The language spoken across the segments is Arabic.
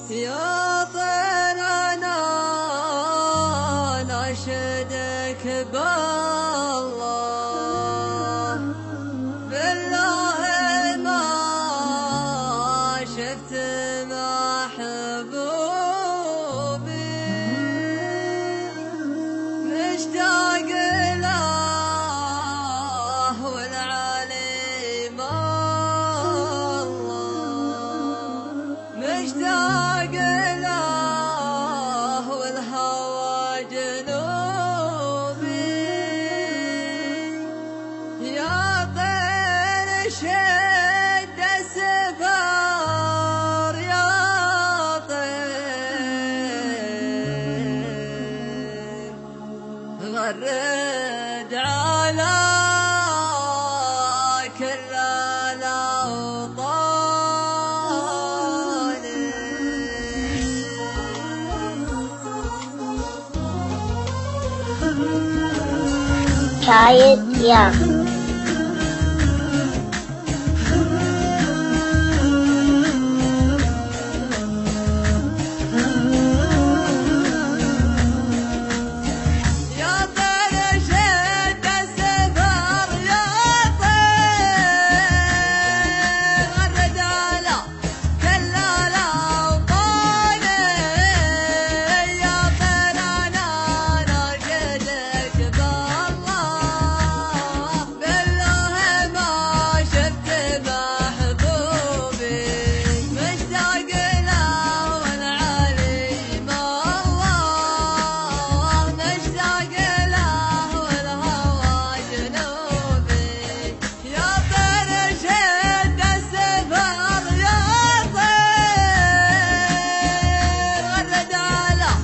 يا طير أنا ناشدك بالله، بالله ما شفت محبوبي مشتاق له والعليم الله، مشتاق له والهوى جنوبي. يا طير شد السفر يا طير، غرد على كل الأوطان. شايد يا شايد يا مشتاق له والهوى جنوبي. يا طير شد السفر يا طير، غرد على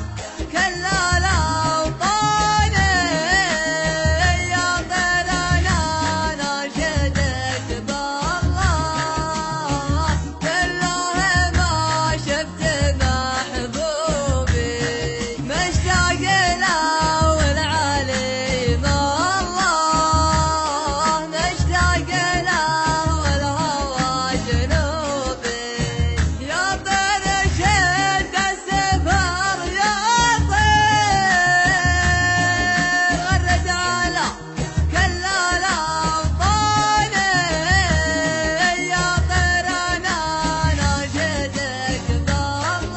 كل الأوطان. يا طير أنا ناشدك بالله، بالله ما شفت محبوبي مشتاق له والعليم الله، مشتاق له والهوى جنوبي. يا طير شد السفر يا طير، غرد على كل الأوطان. يا طير أنا ناشدك بالله،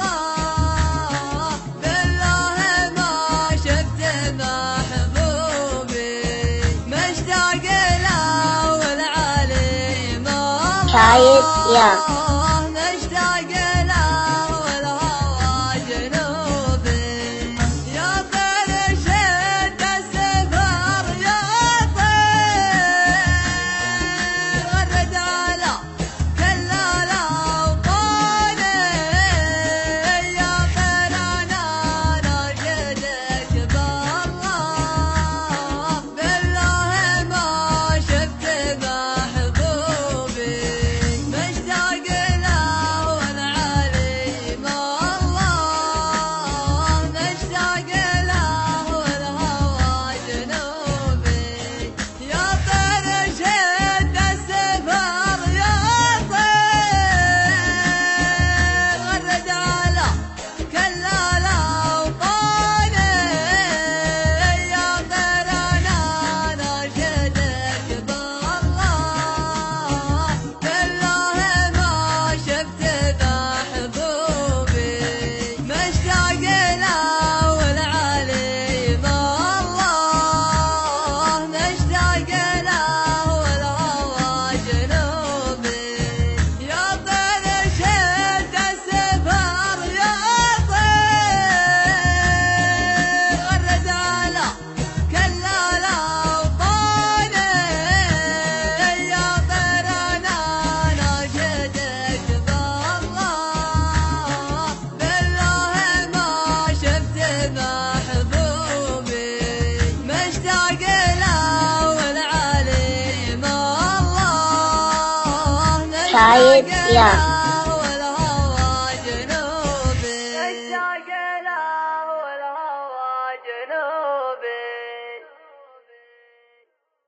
بالله ما شفت محبوبي مشتاق له والعليم الله، مشتاق له والهوى جنوبي. يا طير شد السفر يا طير، غرد على كل الأوطان. يا طير أنا ناشدك بالله، بالله ما شفت محبوبي مشتاق له والعليم الله، شايد مشتاق يا له